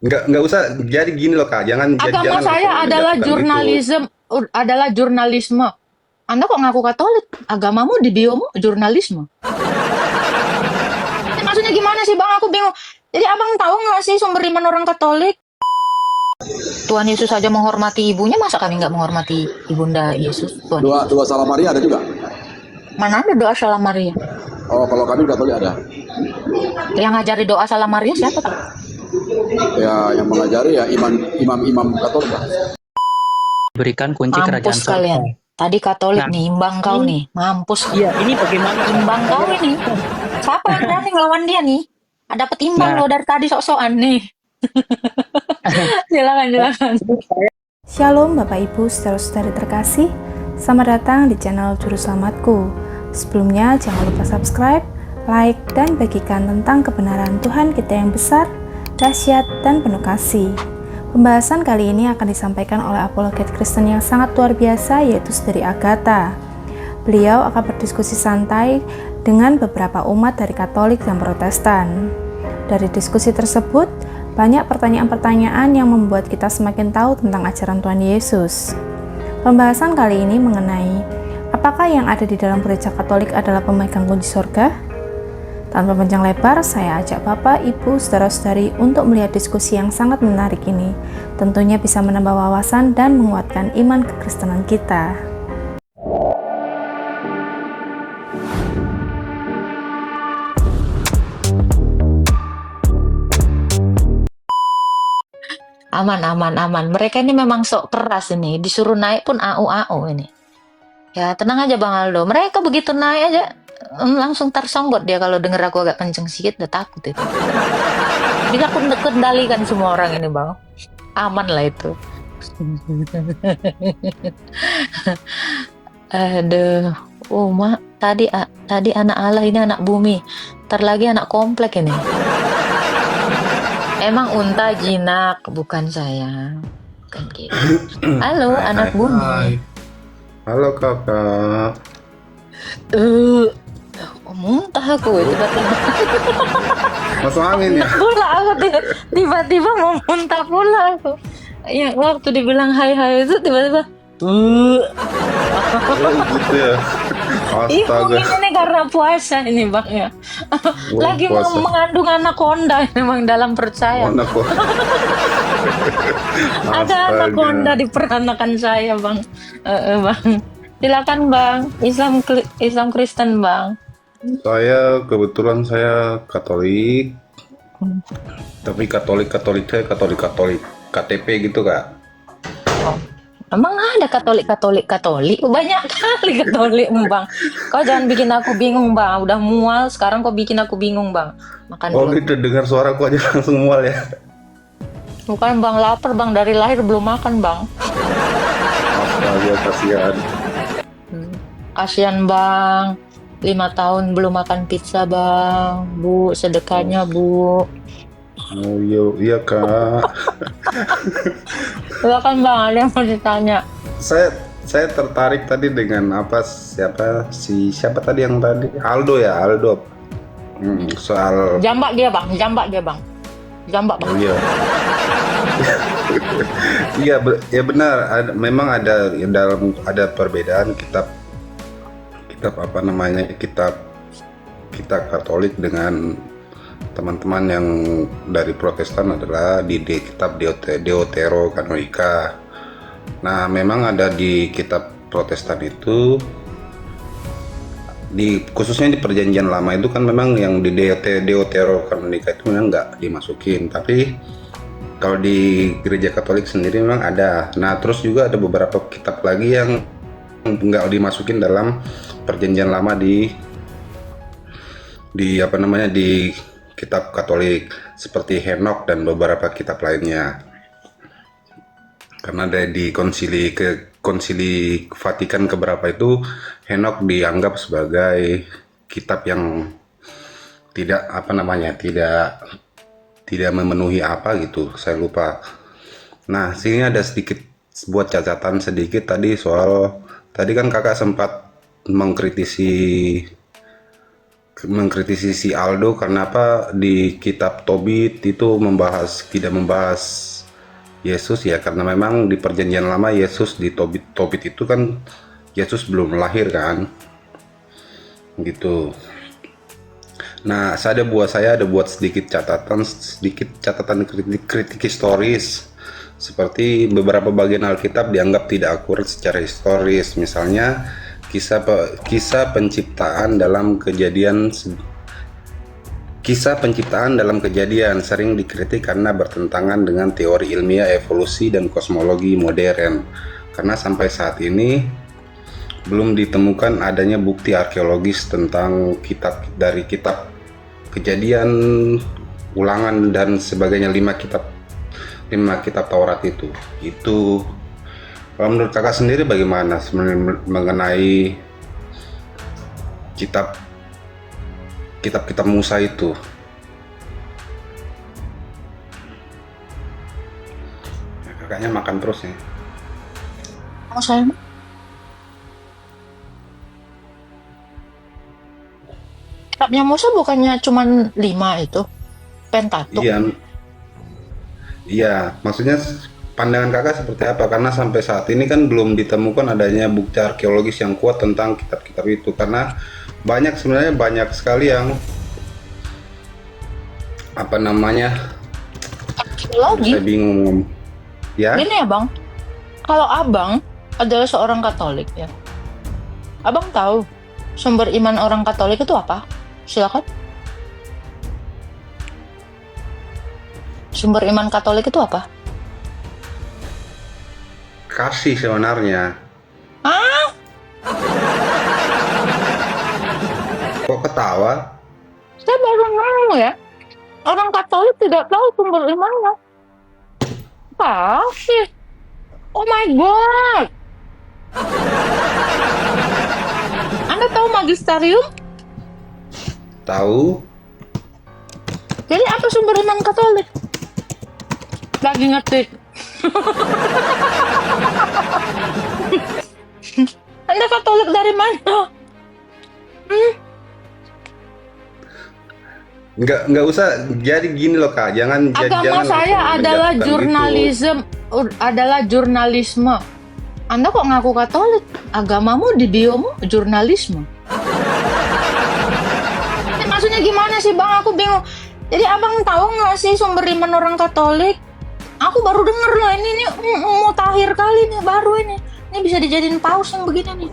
nggak usah. Jadi gini loh Kak, Agama jangan langsung saya adalah menjatuhkan gitu. jurnalisme. Anda kok ngaku Katolik? Agamamu di biomu jurnalisme. Maksudnya gimana sih Bang? Aku bingung. Jadi Abang tahu nggak sih sumber iman orang Katolik? Tuhan Yesus saja menghormati ibunya, masa kami nggak menghormati ibunda Yesus, Tuhan Dua Yesus? dua salam Maria ada juga. Mana ada doa salam Maria? Oh, kalau kami Katolik ada. Yang ngajari doa salam Maria siapa Pak? Ya, yang mengajari ya imam-imam Katolik lah. Berikan kunci kerajaan Mampus kalian. surga. Tadi Katolik Nah, nih, imbang kau ini nih. Mampus. iya, ini bagaimana Imbang kau ini. Siapa yang berani ngelawan dia nih? Dapat imbang Nah, lo dari tadi sok-sokan nih. Silakan. Shalom Bapak Ibu saudara-saudari terkasih, selamat datang di channel Juru Selamatku. Sebelumnya jangan lupa subscribe, like, dan bagikan tentang kebenaran Tuhan kita yang besar, dahsyat, dan penuh kasih. Pembahasan kali ini akan disampaikan oleh apologet Kristen yang sangat luar biasa, yaitu Saudari Agatha. Beliau akan berdiskusi santai dengan beberapa umat dari Katolik dan Protestan. Dari diskusi tersebut, banyak pertanyaan-pertanyaan yang membuat kita semakin tahu tentang ajaran Tuhan Yesus. Pembahasan kali ini mengenai apakah yang ada di dalam gereja Katolik adalah pemegang kunci surga? Tanpa panjang lebar, saya ajak Bapak, Ibu, Saudara-saudari untuk melihat diskusi yang sangat menarik ini. Tentunya bisa menambah wawasan dan menguatkan iman kekristenan kita. Aman. Mereka ini memang sok keras ini. Disuruh naik pun au-au ini. Ya tenang aja Bang Aldo. Mereka begitu naik aja langsung tersonggot dia kalau denger aku agak kenceng sedikit udah takut itu. Bisa aku kendalikan semua orang ini Bang. Aman lah itu. Aduh. Oh mak, tadi anak Allah ini anak bumi. Ntar lagi anak komplek ini. Emang unta jinak, bukan saya. Bukan gitu. Halo, anak bumi. Hai. Halo Kakak. Muntah aku tiba-tiba. Masuk angin ya? Pula aku tiba-tiba mau muntah pula aku. Ya, waktu dibilang hai-hai itu tiba-tiba. Oh, gitu ya. Iya Astaga. mungkin ini karena puasa ini Bang ya. Oh, Lagi puasa. mengandung anaconda memang dalam perut saya. Mana kok? Ada anaconda di peranakan saya Bang. Bang. Silakan Bang. Islam Kristen Bang. Kebetulan saya Katolik, tapi Katolik saya Katolik KTP gitu Kak. Emang ada Katolik? Banyak kali Katolik Bang. Kau jangan bikin aku bingung Bang. Udah mual sekarang kau bikin aku bingung Bang. Makan Oh dulu. gitu, dengar suaraku aja langsung mual ya. Bukan Bang, lapar Bang, dari lahir belum makan Bang. Astaga, kasihan. Kasian Bang, 5 tahun belum makan pizza Bang. Bu, sedekahnya Bu. Oh iya Kak. Silakan Bang, ada yang mau ditanya. Saya tertarik tadi dengan siapa tadi yang tadi Aldo ya, soal Jambak dia Bang. Jambak Bang. oh iya. Iya ya benar, memang ada perbedaan kitab kita Katolik dengan teman-teman yang dari Protestan adalah di kitab Deuterokanonika. Nah, memang ada di kitab Protestan itu khususnya di Perjanjian Lama itu kan memang yang di Deuterokanonika itu memang nggak dimasukin, tapi kalau di gereja Katolik sendiri memang ada. Nah, terus juga ada beberapa kitab lagi yang nggak dimasukin dalam Perjanjian Lama di kitab Katolik, seperti Henokh dan beberapa kitab lainnya. Karena ada di konsili Vatikan keberapa itu, Henokh dianggap sebagai kitab yang tidak tidak memenuhi apa gitu, saya lupa. Nah, sini ada buat catatan sedikit tadi kan kakak sempat mengkritisi mengkritisi si Aldo karena apa di kitab Tobit itu tidak membahas Yesus ya, karena memang di perjanjian lama Yesus di Tobit itu kan Yesus belum lahir kan gitu. Nah, saya ada buat sedikit catatan kritik historis, seperti beberapa bagian Alkitab dianggap tidak akurat secara historis. Misalnya kisah penciptaan dalam kejadian sering dikritik karena bertentangan dengan teori ilmiah evolusi dan kosmologi modern, karena sampai saat ini belum ditemukan adanya bukti arkeologis tentang kitab kejadian, ulangan dan sebagainya, 5 kitab Taurat itu. Kalau menurut kakak sendiri bagaimana sebenarnya mengenai kitab Musa itu? Kakaknya makan terus ya. Saya kitabnya Musa bukannya cuman 5 itu, Pentatuk. Iya, maksudnya pandangan kakak seperti apa? Karena sampai saat ini kan belum ditemukan adanya bukti arkeologis yang kuat tentang kitab-kitab itu, karena sebenarnya banyak sekali yang Arkeologi? saya bingung ya. Gini ya bang, kalau abang adalah seorang Katolik ya, abang tahu sumber iman orang Katolik itu apa? Silakan. Sumber iman Katolik itu apa? Kasih sebenarnya. Kok ketawa? Saya baru nemu ya, orang Katolik tidak tahu sumber imannya. Kasih. Oh my god. Anda tahu magisterium? Tahu? Jadi apa sumber iman Katolik? Lagi ngetik. Anda Katolik dari mana? Nggak usah jadi gini loh kak, jangan Agama saya adalah jurnalisme. Anda kok ngaku Katolik? Agamamu di biomu jurnalisme. Maksudnya gimana sih bang? Aku bingung. Jadi abang tahu nggak sih sumber iman orang Katolik? Aku baru denger loh ini mutakhir kali nih, baru ini. Ini bisa dijadiin paus yang begini nih.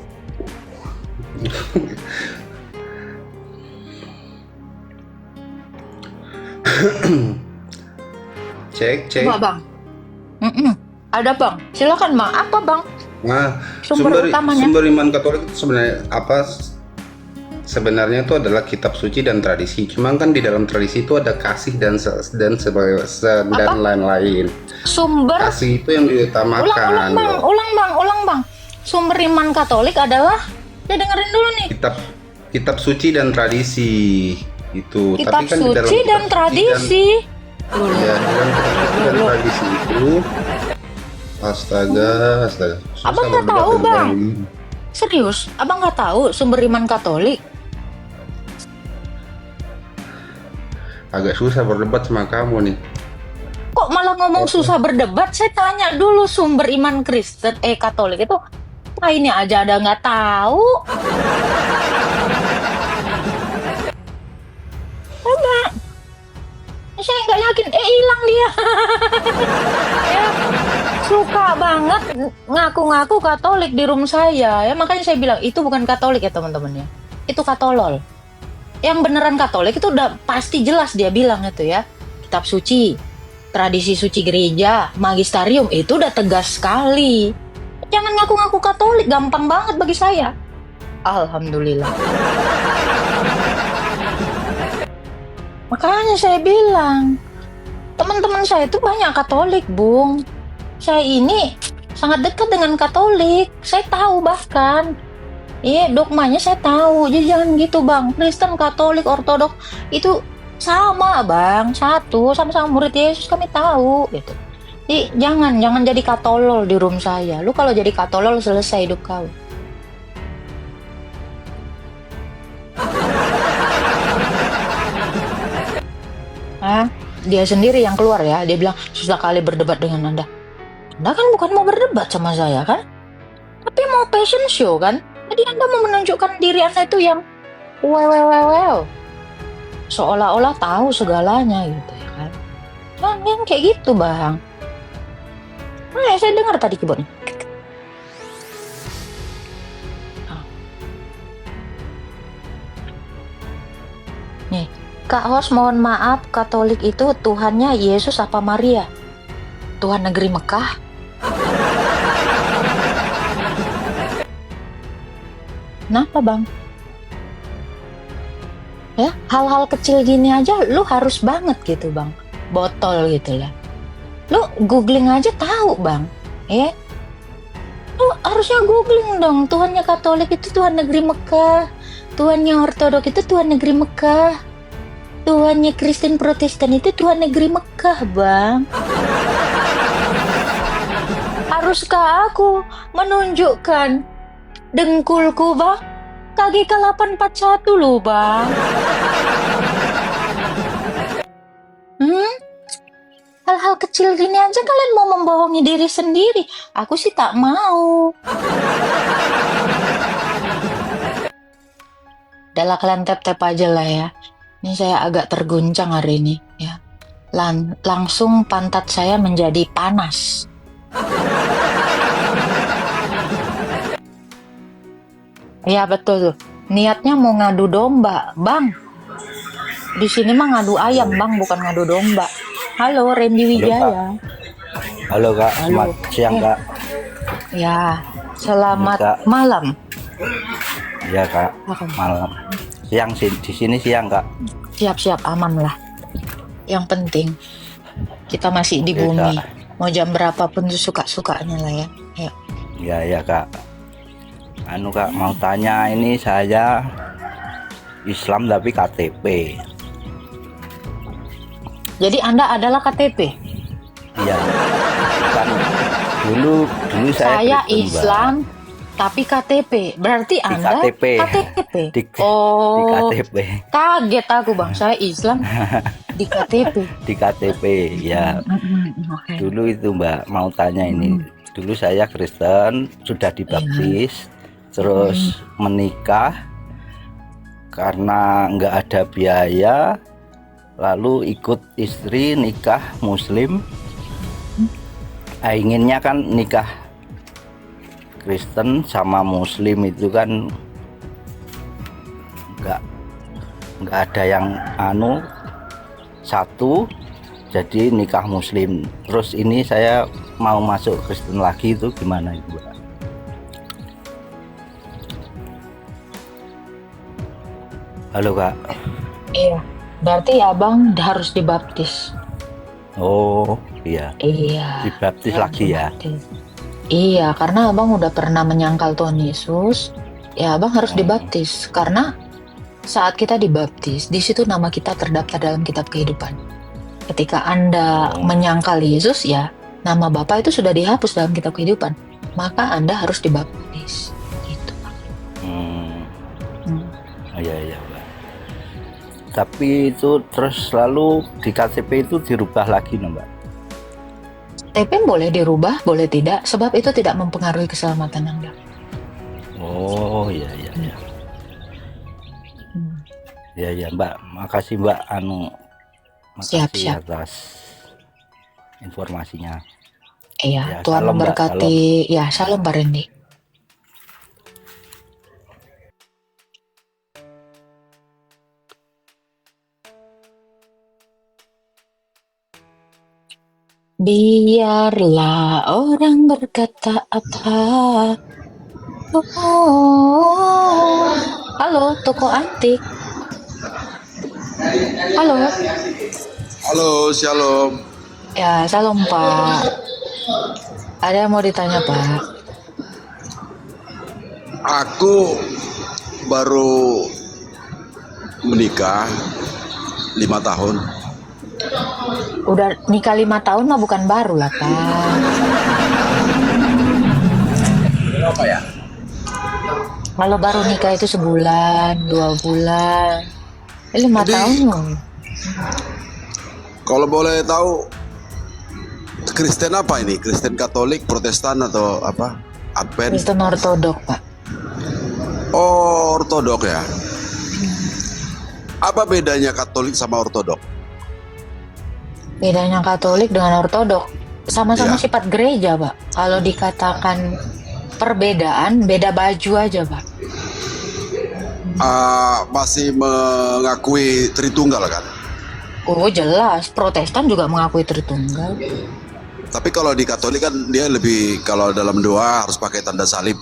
Cek. Coba bang. Ada bang. Silakan bang. Apa bang? Nah, Sumber utamanya. sumber iman Katolik itu sebenarnya apa? Sebenarnya itu adalah kitab suci dan tradisi. Cuma kan di dalam tradisi itu ada kasih dan lain-lain. Sumber Kasih itu yang diutamakan. ulang bang. Sumber iman Katolik adalah, ya dengerin dulu nih. Kitab suci dan tradisi itu. Kitab Tapi kan di dalam suci dan tradisi. Ya, dalam kitab suci dan tradisi itu. Astaga. Abang nggak tahu bang? Serius? Abang nggak tahu sumber iman Katolik? Agak susah berdebat sama kamu nih. Kok malah ngomong susah berdebat? Saya tanya dulu sumber iman Kristen, Katolik itu. Nah ini aja ada nggak tahu. Coba. Saya nggak yakin. Hilang dia. Ya, suka banget ngaku-ngaku Katolik di room saya. Ya makanya saya bilang itu bukan Katolik ya teman-teman ya. Itu Katolol. Yang beneran Katolik itu udah pasti jelas dia bilang itu ya. Kitab suci, tradisi suci gereja, magisterium itu udah tegas sekali. Jangan ngaku-ngaku Katolik, gampang banget bagi saya. Alhamdulillah. Makanya saya bilang, teman-teman saya itu banyak Katolik, Bung. Saya ini sangat dekat dengan Katolik. Saya tahu bahkan. Iya, dogmanya saya tahu. Jadi jangan gitu, Bang. Kristen, Katolik, Ortodoks itu sama, Bang. Satu, sama-sama murid Yesus, kami tahu gitu. Jadi jangan jadi katolol di room saya. Lu kalau jadi katolol selesai hidup kau. dia sendiri yang keluar ya. Dia bilang, susah kali berdebat dengan Anda. Anda kan bukan mau berdebat sama saya kan? Tapi mau fashion show kan? Jadi Anda mau menunjukkan diri Anda itu yang wow. Seolah-olah tahu segalanya gitu ya kan. Bang, yang kayak gitu bang. Nah, saya dengar tadi keyboardnya. Nih, Kak Hos mohon maaf, Katolik itu Tuhannya Yesus apa Maria? Tuhan negeri Mekah? Kenapa bang? Ya, hal-hal kecil gini aja lu harus banget gitu bang. Botol gitu lah. Lu googling aja tahu bang. Ya, lu harusnya googling dong. Tuhannya Katolik itu Tuhan negeri Mekah. Tuhannya Ortodok itu Tuhan negeri Mekah. Tuhannya Kristen Protestan itu Tuhan negeri Mekah bang. Haruskah aku menunjukkan dengkulku bang? KGK 841 loh bang. Hal-hal kecil gini aja kalian mau membohongi diri sendiri. Aku sih tak mau. Udahlah kalian tap-tap aja lah ya. Ini saya agak terguncang hari ini ya. Langsung pantat saya menjadi panas. Ya betul tuh. Niatnya mau ngadu domba, bang. Di sini mah ngadu ayam, bang, bukan ngadu domba. Halo, Randy Wijaya. Halo Kak, selamat siang Kak. Ya, selamat Kak. malam. Ya Kak, malam. Siang di sini siang Kak. Siap-siap aman lah. Yang penting kita masih di Oke, bumi. Kak. Mau jam berapapun tuh suka-sukanya lah ya. Ayo. Ya Kak. Kak, mau tanya ini saya Islam tapi KTP. Jadi Anda adalah KTP? Iya. Kan dulu Saya Kristen, Islam tapi KTP. Berarti Di Anda KTP. KTP. Di Oh, KTP. kaget aku bang. Saya Islam di KTP. Di KTP ya. Oke. Dulu itu Mbak mau tanya ini. Dulu saya Kristen, sudah dibaptis, terus menikah karena nggak ada biaya, lalu ikut istri nikah Muslim. Inginnya kan nikah Kristen sama Muslim itu kan nggak ada yang satu, jadi nikah Muslim. Terus ini saya mau masuk Kristen lagi, itu gimana itu Mbak? Halo Kak. Iya. Berarti abang harus dibaptis. Oh iya. Iya. Dibaptis harus lagi ya. dibaptis. Iya, karena abang udah pernah menyangkal Tuhan Yesus. Ya abang harus dibaptis karena saat kita dibaptis, di situ nama kita terdaftar dalam kitab kehidupan. Ketika Anda menyangkal Yesus, ya nama Bapa itu sudah dihapus dalam kitab kehidupan. Maka Anda harus dibaptis. Gitu. Iya Mbak. Tapi itu terus lalu di KTP itu dirubah lagi Mbak? KTP boleh dirubah, boleh tidak, sebab itu tidak mempengaruhi keselamatan Anda. Oh iya. Ya Mbak, makasih Mbak makasih Siap. atas informasinya. Iya, Ya, Tuhan salam, Mbak, memberkati. Ya, salam Pak Randy. Biarlah orang berkata apa. Oh. Halo, toko antik. Halo. Halo, shalom. Ya, salam Pak. Ada yang mau ditanya Pak? Aku baru menikah 5 tahun. Udah nikah 5 tahun mah bukan baru lah Pak. Berapa ya? Kalau baru nikah itu sebulan, 2 bulan. 5 Jadi, tahun loh. Kalau boleh tahu, Kristen apa ini? Kristen Katolik, Protestan atau apa? Advent? Kristen Ortodok, Pak. Oh, Ortodok ya. Apa bedanya Katolik sama Ortodok? Bedanya Katolik dengan Ortodok, sama-sama Iya. sifat gereja, Pak. Kalau dikatakan perbedaan, beda baju aja, Pak. Masih mengakui Tritunggal kan? Oh jelas, Protestan juga mengakui Tritunggal. Tapi kalau di Katolik kan dia lebih, kalau dalam doa harus pakai tanda salib.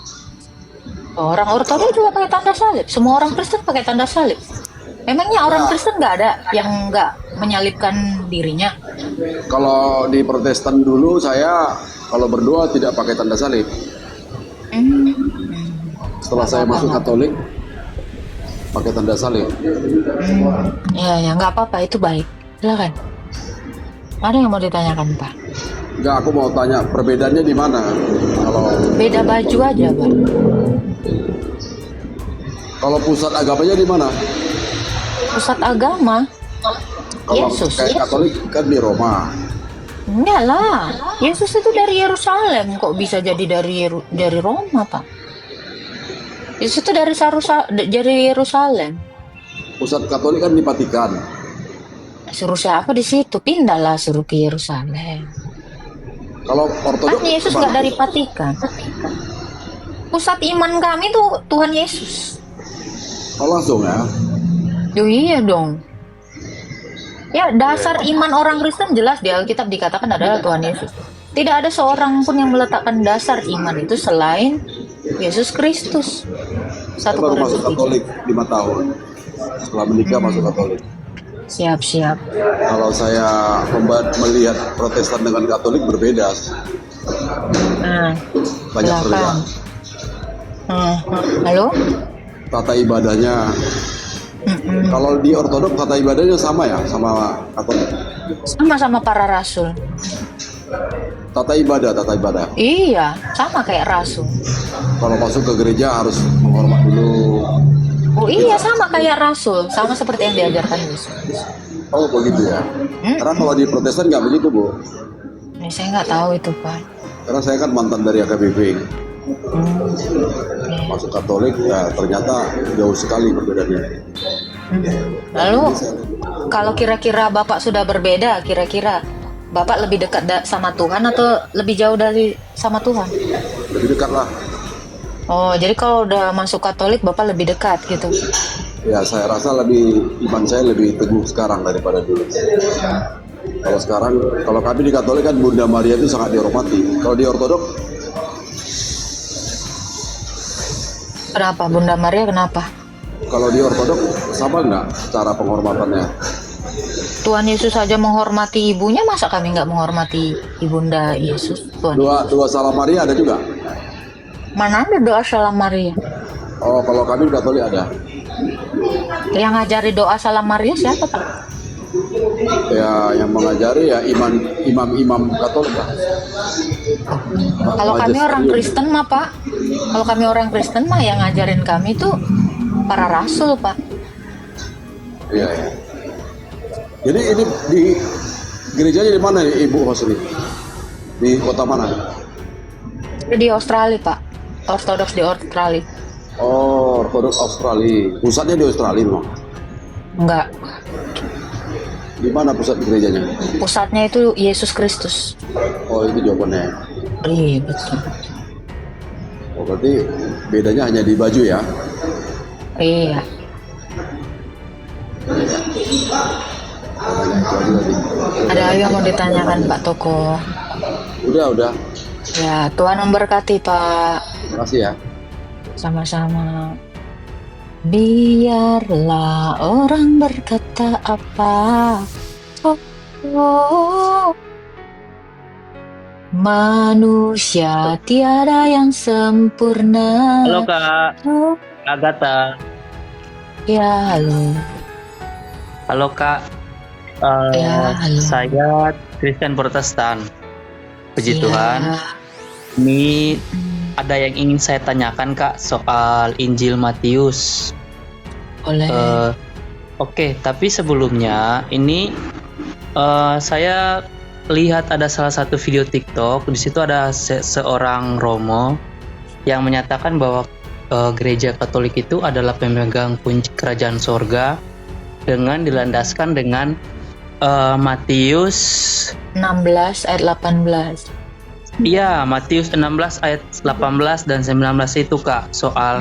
Orang Ortodok juga pakai tanda salib. Semua orang Kristen pakai tanda salib. Memangnya orang Kristen nggak ada yang nggak menyalibkan dirinya? Kalau di Protestan dulu saya kalau berdoa tidak pakai tanda salib. Setelah saya masuk Katolik pakai tanda salib. Ya nggak apa-apa, itu baik. Silakan. Ada yang mau ditanyakan, Pak? Enggak, aku mau tanya perbedaannya di mana? Kalau Beda baju aja, Pak. kalau pusat agamanya di mana? Pusat agama Kalau Yesus. kayak Katolik kan di Roma. Enggak lah, Yesus itu dari Yerusalem, kok bisa jadi dari Roma, Pak? Yesus itu dari Yerusalem. Pusat Katolik kan di Vatikan. Suruh siapa di situ? Pindahlah, suruh ke Yerusalem. Kalau Ortodok Kan Yesus nggak dari Vatikan. Pusat iman kami tuh Tuhan Yesus. oh, langsung ya. Yo iya dong. Ya dasar iman orang Kristen jelas di Alkitab dikatakan adalah Tuhan Yesus. Tidak ada seorang pun yang meletakkan dasar iman itu selain Yesus Kristus. Saya 1 baru Korintus masuk 7. Katolik 5 tahun. Setelah menikah masuk Katolik. Siap. Kalau saya melihat Protestan dengan Katolik berbeda. Nah, Banyak perbedaan. Halo? Tata ibadahnya. Kalau di Ortodok tata ibadahnya sama ya, sama Katolik. Sama-sama para rasul. Tata ibadah. Iya, sama kayak rasul. Kalau masuk ke gereja harus menghormat dulu. Oh iya, sama kayak rasul, sama seperti yang diajarkan Yesus. Oh begitu ya. Karena kalau di Protestan nggak begitu bu. Saya nggak tahu itu, Pak. Karena saya kan mantan dari AKBP. Masuk Katolik, ya ternyata jauh sekali perbedaannya. Lalu, kalau kira-kira Bapak sudah berbeda, kira-kira Bapak lebih dekat sama Tuhan atau lebih jauh dari sama Tuhan? Lebih dekat lah. Oh, jadi kalau udah masuk Katolik, Bapak lebih dekat gitu? Ya saya rasa iman saya lebih teguh sekarang daripada dulu. Kalau sekarang, kalau kami di Katolik kan Bunda Maria itu sangat dihormati. Kalau di Ortodok, Kenapa? Bunda Maria kenapa? kalau di Ortodok sama nggak cara penghormatannya? Tuhan Yesus saja menghormati ibunya, masa kami nggak menghormati ibunda Yesus? Tuhan. Dua salam Maria ada juga. Mana ada doa salam Maria? Oh kalau kami di Katolik ada. Yang ngajari doa salam Maria siapa, Pak? Ya yang mengajari ya imam Katolik lah. Kalau kami orang Kristen mah, Pak, kalau kami orang Kristen mah yang ngajarin kami tuh para rasul, Pak. Iya ya. Jadi ini di gerejanya di mana Ibu Hosni? Di kota mana? Di Australia, Pak. Ortodoks di Australia. Oh, Ortodoks Australia. Pusatnya di Australia, no? Enggak. Di mana pusat gerejanya? Pusatnya itu Yesus Kristus. Oh, itu jawabannya. Iya, betul. Oh, berarti bedanya hanya di baju ya? Iya. Hanya itu aja tadi. Ada yang mau ditanyakan, Pak Toko? Udah. Ya, Tuhan memberkati, Pak. Terima kasih ya. Sama-sama. Biarlah orang berkata apa. Oh. Manusia tiada yang sempurna. Halo Kak Agatha. Ya, halo. Halo Kak. Ya, halo. Saya Kristen Protestan. Puji Ya. Tuhan. Ini ada yang ingin saya tanyakan Kak soal Injil Matius. Boleh. Oke, tapi sebelumnya ini Saya lihat ada salah satu video TikTok. Di situ ada seorang Romo yang menyatakan bahwa gereja Katolik itu adalah pemegang kunci kerajaan sorga dengan dilandaskan dengan Matius 16 ayat 18. Iya, Matius 16 ayat 18 dan 19 itu Kak, soal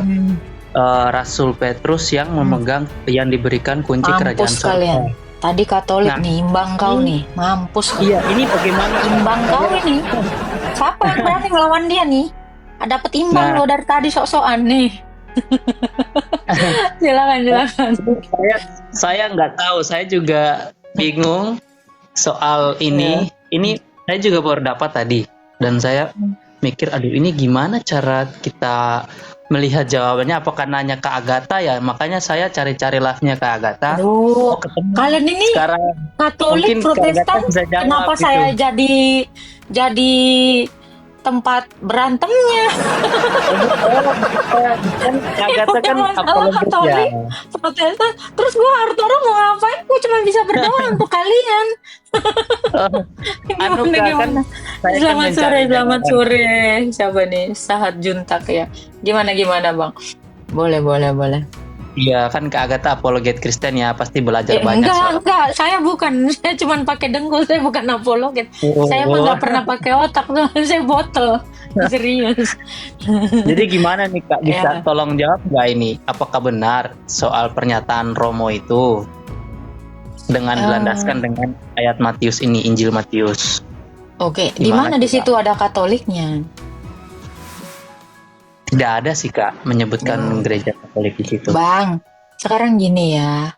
Rasul Petrus yang memegang, yang diberikan kunci kerajaan Mampus sorga. kalian. Tadi Katolik Nah, nih, imbang kau nih. Mampus. Iya, ini bagaimana? Imbang kau ini. Siapa yang berani ngelawan dia nih? Dapat imbang Nah. lo dari tadi sok-sokan nih. Silakan. Saya nggak tahu, saya juga bingung soal ini. Ini saya juga baru dapat tadi, dan saya mikir, aduh ini gimana cara kita melihat jawabannya? Apakah nanya ke Agatha ya? Makanya saya cari-cari live-nya ke Agatha. Aduh, Ketemu kalian ini sekarang. Katolik Mungkin Protestan, Agatha bisa jawab kenapa gitu. saya jadi tempat berantemnya? Kan Agatha kan Masalah apologet ya. Katolik, Protestan, terus gue Arturo mau ngapain? Gue cuma bisa berdoa untuk kalian. Anu Kak, kan saya kan Selamat sore, mencari selamat jawaban. sore. Siapa nih? Sahat Juntak ya. Gimana Bang? Boleh. Iya, kan Kak Agatha apologet Kristen ya, pasti belajar banyak soal. Enggak. Saya bukan. Saya cuma pakai dengkul. Saya bukan apologet. Saya mah nggak pernah pakai otak. Saya botol. Serius. Jadi gimana nih Kak, bisa Ya. tolong jawab nggak ini? Apakah benar soal pernyataan Romo itu dengan dilandaskan dengan ayat Matius ini, Injil Matius? Oke, di Gimana mana di sih, situ ada Katoliknya? Tidak ada sih Kak menyebutkan gereja Katolik di situ. Bang, sekarang gini ya,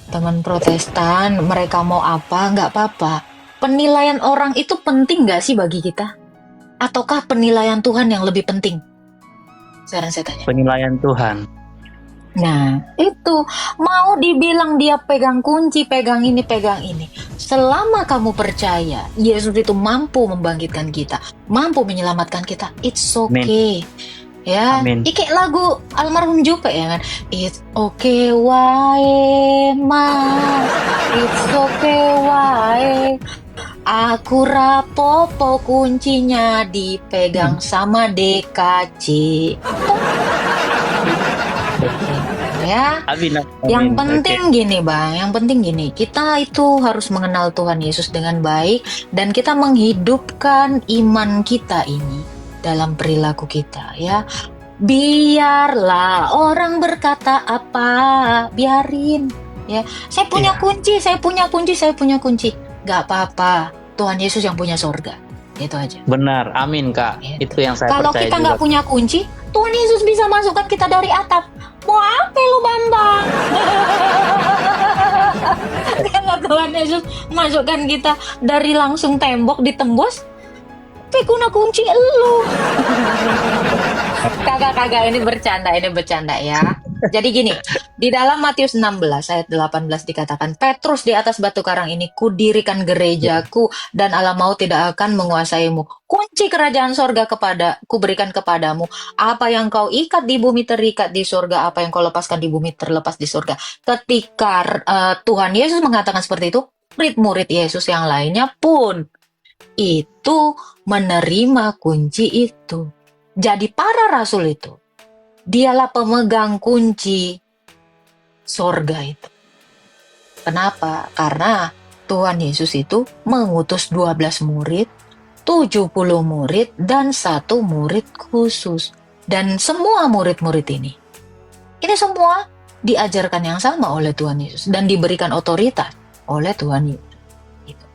teman Protestan, mereka mau apa, nggak apa-apa. Penilaian orang itu penting nggak sih bagi kita? Ataukah penilaian Tuhan yang lebih penting? Sekarang saya tanya. Penilaian Tuhan. Nah, itu mau dibilang dia pegang kunci, pegang ini. Selama kamu percaya Yesus itu mampu membangkitkan kita, mampu menyelamatkan kita, it's okay. Ya, Amin. iki lagu almarhum Jupe ya kan. It's okay wae mas, it's okay wae. Aku rapopo kuncinya dipegang sama DKC. Ya, Amin. yang Amin. penting gini Bang, yang penting gini, kita itu harus mengenal Tuhan Yesus dengan baik dan kita menghidupkan iman kita ini dalam perilaku kita ya. Biarlah orang berkata apa, biarin ya. Saya punya kunci, saya punya kunci. Gak apa-apa, Tuhan Yesus yang punya sorga. Itu aja. Benar, amin Kak. Gitu. Itu yang saya Kalau percaya kita juga. nggak punya kunci, Tuhan Yesus bisa masukkan kita dari atap. Mau apa lu Bambang? Kalau Tuhan Yesus masukkan kita dari langsung tembok ditembus, tapi guna kunci lu. Kagak ini bercanda ya. Jadi gini, di dalam Matius 16 ayat 18 dikatakan, Petrus di atas batu karang ini kudirikan gerejaku dan alam maut tidak akan menguasaimu. Kunci kerajaan sorga kuberikan kepadamu. Apa yang kau ikat di bumi terikat di sorga, apa yang kau lepaskan di bumi terlepas di sorga. Ketika Tuhan Yesus mengatakan seperti itu, murid-murid Yesus yang lainnya pun itu menerima kunci itu. Jadi para rasul itu, dialah pemegang kunci sorga itu. Kenapa? Karena Tuhan Yesus itu mengutus 12 murid, 70 murid, dan 1 murid khusus. Dan semua murid-murid ini semua diajarkan yang sama oleh Tuhan Yesus dan diberikan otoritas oleh Tuhan Yesus. Gitu.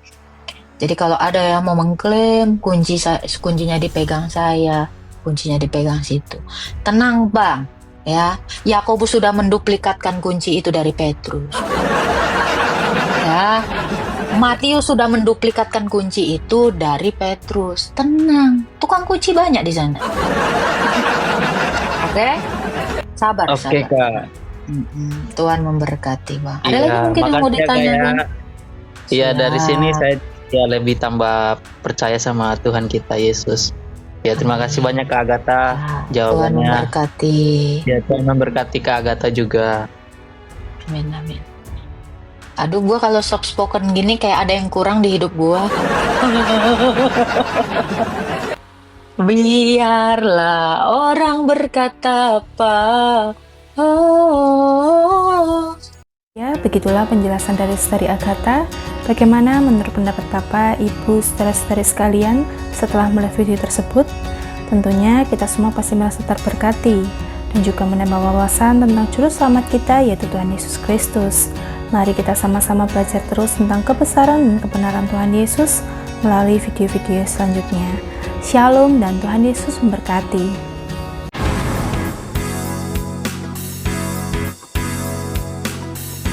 Jadi kalau ada yang mau mengklaim kuncinya dipegang saya, kuncinya dipegang situ, tenang Bang. Ya, Yakobus sudah menduplikatkan kunci itu dari Petrus. Ya, Matius sudah menduplikatkan kunci itu dari Petrus. Tenang, tukang kunci banyak di sana. Oke, sabar. Oke Kak. Tuhan memberkati Bang. Ada Iya, lagi mungkin yang mau makasih ya, ditanya Kak, ya. Bang? Iya, dari Siap. sini saya ya lebih tambah percaya sama Tuhan kita Yesus. Ya, terima kasih banyak Kak Agatha Tuhan jawabannya. memberkati. Ya, Tuhan memberkati Kak Agatha juga. Amin. Aduh, gua kalau soft spoken gini kayak ada yang kurang di hidup gua. Biarlah orang berkata apa. Oh. Ya, begitulah penjelasan dari Saudari Agatha. Bagaimana menurut pendapat Bapak, Ibu, saudara-saudari sekalian setelah melihat video tersebut? Tentunya kita semua pasti merasa terberkati dan juga menambah wawasan tentang juru selamat kita, yaitu Tuhan Yesus Kristus. Mari kita sama-sama belajar terus tentang kebesaran dan kebenaran Tuhan Yesus melalui video-video selanjutnya. Shalom dan Tuhan Yesus memberkati.